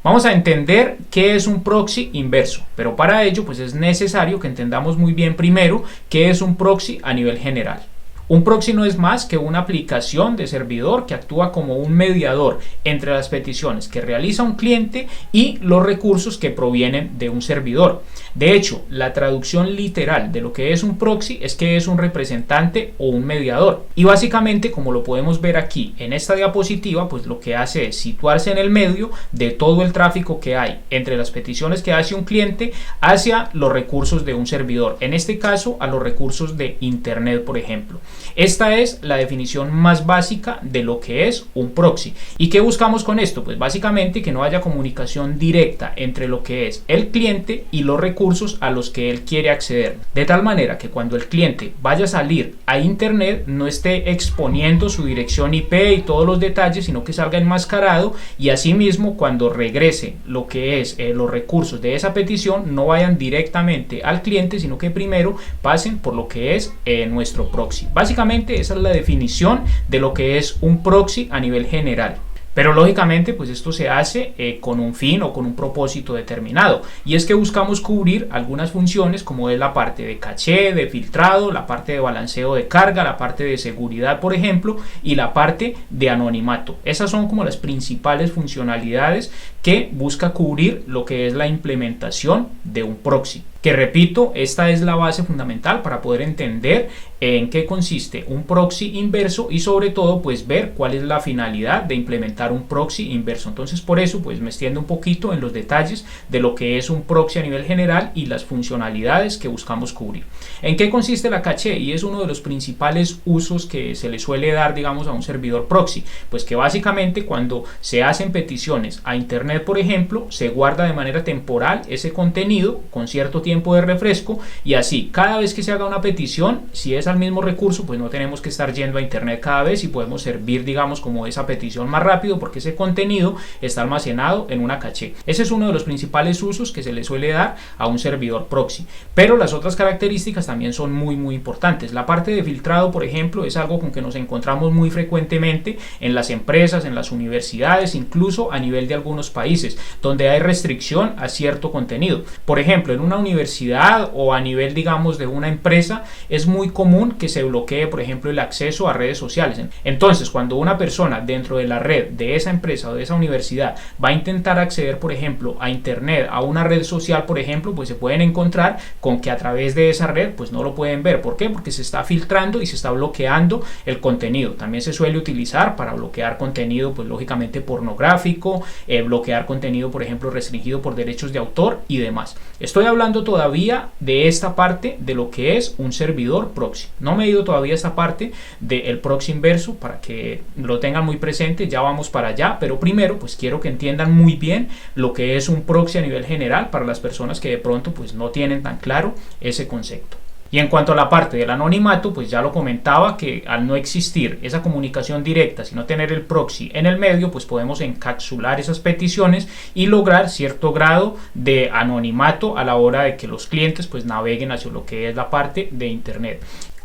Vamos a entender qué es un proxy inverso, pero para ello pues es necesario que entendamos muy bien primero qué es un proxy a nivel general. Un proxy no es más que una aplicación de servidor que actúa como un mediador entre las peticiones que realiza un cliente y los recursos que provienen de un servidor. De hecho, la traducción literal de lo que es un proxy es que es un representante o un mediador. Y básicamente, como lo podemos ver aquí en esta diapositiva, pues lo que hace es situarse en el medio de todo el tráfico que hay entre las peticiones que hace un cliente hacia los recursos de un servidor. En este caso, a los recursos de Internet, por ejemplo. Esta es la definición más básica de lo que es un proxy. ¿Y qué buscamos con esto? Pues básicamente que no haya comunicación directa entre lo que es el cliente y los recursos a los que él quiere acceder. De tal manera que cuando el cliente vaya a salir a Internet no esté exponiendo su dirección IP y todos los detalles, sino que salga enmascarado, y asimismo cuando regrese lo que es los recursos de esa petición no vayan directamente al cliente, sino que primero pasen por lo que es nuestro proxy. Básicamente esa es la definición de lo que es un proxy a nivel general. Pero lógicamente pues esto se hace con un fin o con un propósito determinado, y es que buscamos cubrir algunas funciones como es la parte de caché, de filtrado, la parte de balanceo de carga, la parte de seguridad por ejemplo, y la parte de anonimato. Esas son como las principales funcionalidades que busca cubrir lo que es la implementación de un proxy. Que repito, esta es la base fundamental para poder entender en qué consiste un proxy inverso y sobre todo pues ver cuál es la finalidad de implementar un proxy inverso. Entonces por eso pues me extiendo un poquito en los detalles de lo que es un proxy a nivel general y las funcionalidades que buscamos cubrir. ¿En qué consiste la caché? Y es uno de los principales usos que se le suele dar, digamos, a un servidor proxy. Pues que básicamente cuando se hacen peticiones a Internet, por ejemplo, se guarda de manera temporal ese contenido con cierto tiempo de refresco, y así cada vez que se haga una petición, si es al mismo recurso, pues no tenemos que estar yendo a Internet cada vez y podemos servir, digamos, como esa petición más rápido porque ese contenido está almacenado en una caché. Ese es uno de los principales usos que se le suele dar a un servidor proxy, pero las otras características también son muy importantes. La parte de filtrado, por ejemplo, es algo con que nos encontramos muy frecuentemente en las empresas, en las universidades, incluso a nivel de algunos países donde hay restricción a cierto contenido. Por ejemplo, en una universidad o a nivel, digamos, de una empresa, es muy común que se bloquee, por ejemplo, el acceso a redes sociales. Entonces, cuando una persona dentro de la red de esa empresa o de esa universidad va a intentar acceder, por ejemplo, a Internet, a una red social, por ejemplo, pues se pueden encontrar con que a través de esa red, pues no lo pueden ver. ¿Por qué? Porque se está filtrando y se está bloqueando el contenido. También se suele utilizar para bloquear contenido, pues lógicamente pornográfico, bloquear contenido, por ejemplo, restringido por derechos de autor y demás. Estoy hablando todavía de esta parte de lo que es un servidor proxy. No me he ido todavía a esta parte del proxy inverso para que lo tengan muy presente, ya vamos para allá, pero primero pues quiero que entiendan muy bien lo que es un proxy a nivel general para las personas que de pronto pues no tienen tan claro ese concepto. Y en cuanto a la parte del anonimato, pues ya lo comentaba que al no existir esa comunicación directa, sino tener el proxy en el medio, pues podemos encapsular esas peticiones y lograr cierto grado de anonimato a la hora de que los clientes pues naveguen hacia lo que es la parte de Internet.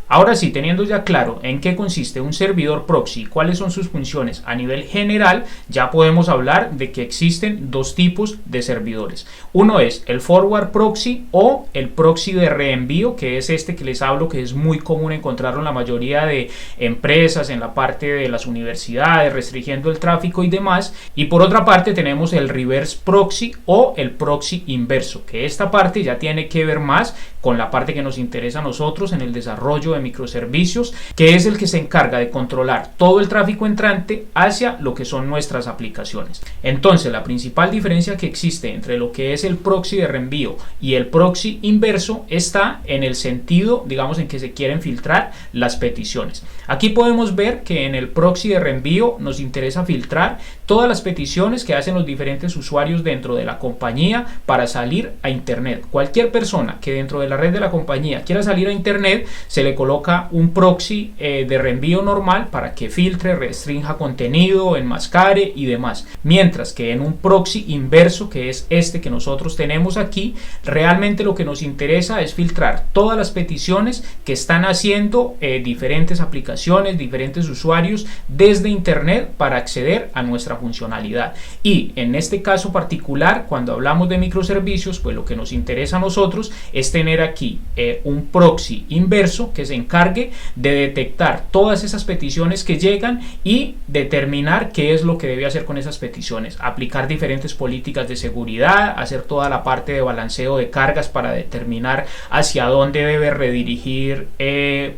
Ahora sí, teniendo ya claro en qué consiste un servidor proxy y cuáles son sus funciones a nivel general, ya podemos hablar de que existen dos tipos de servidores. Uno es el forward proxy o el proxy de reenvío, que es este que les hablo, que es muy común encontrarlo en la mayoría de empresas, en la parte de las universidades, restringiendo el tráfico y demás. Y por otra parte tenemos el reverse proxy o el proxy inverso, que esta parte ya tiene que ver más con la parte que nos interesa a nosotros en el desarrollo de microservicios, que es el que se encarga de controlar todo el tráfico entrante hacia lo que son nuestras aplicaciones. Entonces, la principal diferencia que existe entre lo que es el proxy de reenvío y el proxy inverso está en el sentido, digamos, en que se quieren filtrar las peticiones. Aquí podemos ver que en el proxy de reenvío nos interesa filtrar todas las peticiones que hacen los diferentes usuarios dentro de la compañía para salir a Internet. Cualquier persona que dentro de la red de la compañía quiera salir a internet, se le coloca un proxy de reenvío normal para que filtre, restrinja contenido, enmascare y demás. Mientras que en un proxy inverso, que es este que nosotros tenemos aquí, realmente lo que nos interesa es filtrar todas las peticiones que están haciendo diferentes aplicaciones, diferentes usuarios desde internet para acceder a nuestra funcionalidad. Y en este caso particular, cuando hablamos de microservicios, pues lo que nos interesa a nosotros es tener aquí un proxy inverso que se encargue de detectar todas esas peticiones que llegan y determinar qué es lo que debe hacer con esas peticiones, aplicar diferentes políticas de seguridad, hacer toda la parte de balanceo de cargas para determinar hacia dónde debe redirigir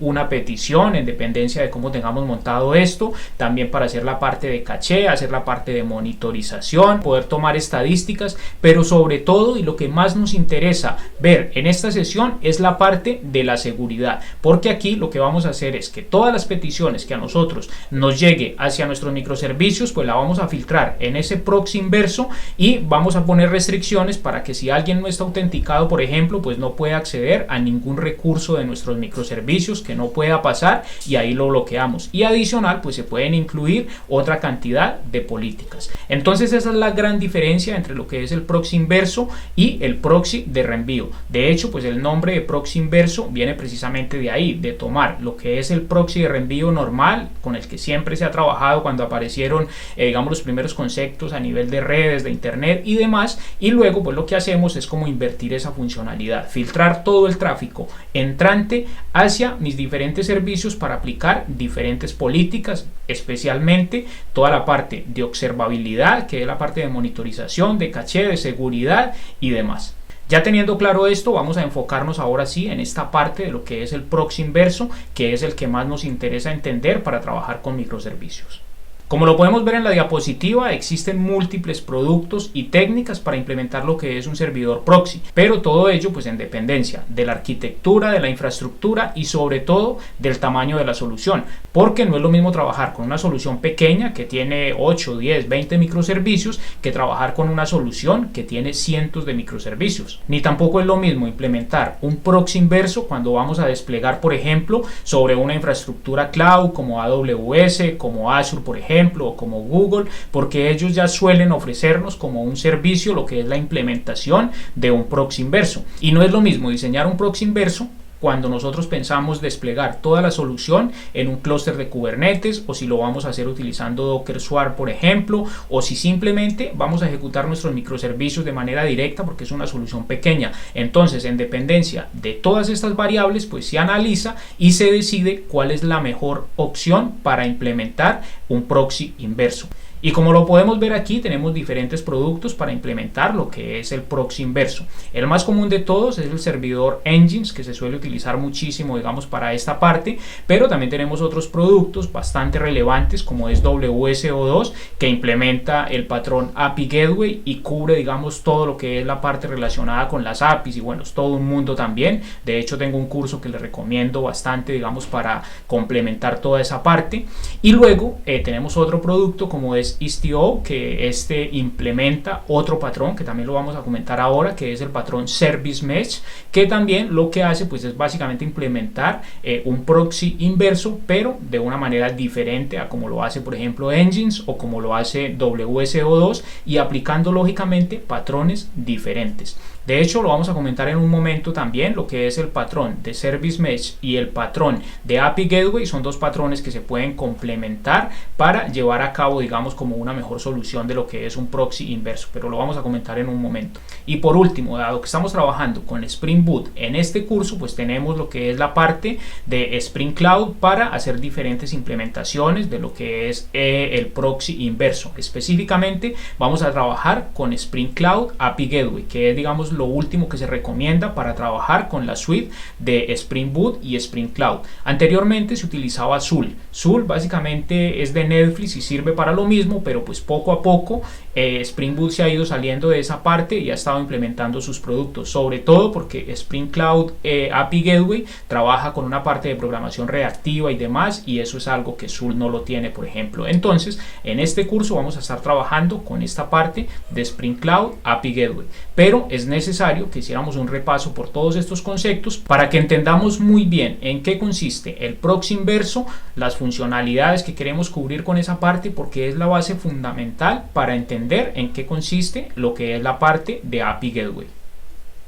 una petición en dependencia de cómo tengamos montado esto, también para hacer la parte de caché, hacer la parte de monitorización, poder tomar estadísticas, pero sobre todo, y lo que más nos interesa ver en esta sesión, es la parte de la seguridad, porque aquí lo que vamos a hacer es que todas las peticiones que a nosotros nos llegue hacia nuestros microservicios, pues la vamos a filtrar en ese proxy inverso y vamos a poner restricciones para que si alguien no está autenticado, por ejemplo, pues no pueda acceder a ningún recurso de nuestros microservicios, que no pueda pasar, y ahí lo bloqueamos. Y adicional, pues se pueden incluir otra cantidad de políticas. Entonces esa es la gran diferencia entre lo que es el proxy inverso y el proxy de reenvío. De hecho, pues el nombre de proxy inverso viene precisamente de ahí, de tomar lo que es el proxy de reenvío normal, con el que siempre se ha trabajado cuando aparecieron digamos los primeros conceptos a nivel de redes, de internet y demás, y luego pues lo que hacemos es como invertir esa funcionalidad, filtrar todo el tráfico entrante hacia mis diferentes servicios para aplicar diferentes políticas, especialmente toda la parte de observabilidad, que es la parte de monitorización, de caché, de seguridad y demás. Ya teniendo claro esto, vamos a enfocarnos ahora sí en esta parte de lo que es el proxy inverso, que es el que más nos interesa entender para trabajar con microservicios. Como lo podemos ver en la diapositiva, existen múltiples productos y técnicas para implementar lo que es un servidor proxy, pero todo ello pues en dependencia de la arquitectura, de la infraestructura y sobre todo del tamaño de la solución, porque no es lo mismo trabajar con una solución pequeña que tiene 8, 10, 20 microservicios que trabajar con una solución que tiene cientos de microservicios. Ni tampoco es lo mismo implementar un proxy inverso cuando vamos a desplegar, por ejemplo, sobre una infraestructura cloud como AWS, como Azure, por ejemplo, o como Google, porque ellos ya suelen ofrecernos como un servicio lo que es la implementación de un proxy inverso. Y no es lo mismo diseñar un proxy inverso cuando nosotros pensamos desplegar toda la solución en un clúster de Kubernetes, o si lo vamos a hacer utilizando Docker Swarm, por ejemplo, o si simplemente vamos a ejecutar nuestros microservicios de manera directa porque es una solución pequeña. Entonces, en dependencia de todas estas variables, pues se analiza y se decide cuál es la mejor opción para implementar un proxy inverso. Y como lo podemos ver aquí, tenemos diferentes productos para implementar lo que es el proxy inverso. El más común de todos es el servidor Nginx, que se suele utilizar muchísimo, digamos, para esta parte, pero también tenemos otros productos bastante relevantes como es WSO2, que implementa el patrón API Gateway y cubre, digamos, todo lo que es la parte relacionada con las APIs, y bueno, es todo un mundo también. De hecho, tengo un curso que les recomiendo bastante, digamos, para complementar toda esa parte. Y luego tenemos otro producto como es Istio, que implementa otro patrón que también lo vamos a comentar ahora, que es el patrón Service Mesh, que también lo que hace pues es básicamente implementar un proxy inverso, pero de una manera diferente a como lo hace por ejemplo Nginx o como lo hace WSO2, y aplicando lógicamente patrones diferentes. De hecho, lo vamos a comentar en un momento también. Lo que es el patrón de Service Mesh y el patrón de API Gateway son dos patrones que se pueden complementar para llevar a cabo, digamos, como una mejor solución de lo que es un proxy inverso, pero lo vamos a comentar en un momento. Y por último, dado que estamos trabajando con Spring Boot en este curso, pues tenemos lo que es la parte de Spring Cloud para hacer diferentes implementaciones de lo que es el proxy inverso. Específicamente vamos a trabajar con Spring Cloud API Gateway, que es, digamos, lo último que se recomienda para trabajar con la suite de Spring Boot y Spring Cloud. Anteriormente se utilizaba Zuul. Zuul básicamente es de Netflix y sirve para lo mismo, pero pues poco a poco Spring Boot se ha ido saliendo de esa parte y ha estado implementando sus productos, sobre todo porque Spring Cloud API Gateway trabaja con una parte de programación reactiva y demás, y eso es algo que Zuul no lo tiene, por ejemplo. Entonces, en este curso vamos a estar trabajando con esta parte de Spring Cloud API Gateway, pero es necesario necesario que hiciéramos un repaso por todos estos conceptos para que entendamos muy bien en qué consiste el proxy inverso, las funcionalidades que queremos cubrir con esa parte, porque es la base fundamental para entender en qué consiste lo que es la parte de API Gateway.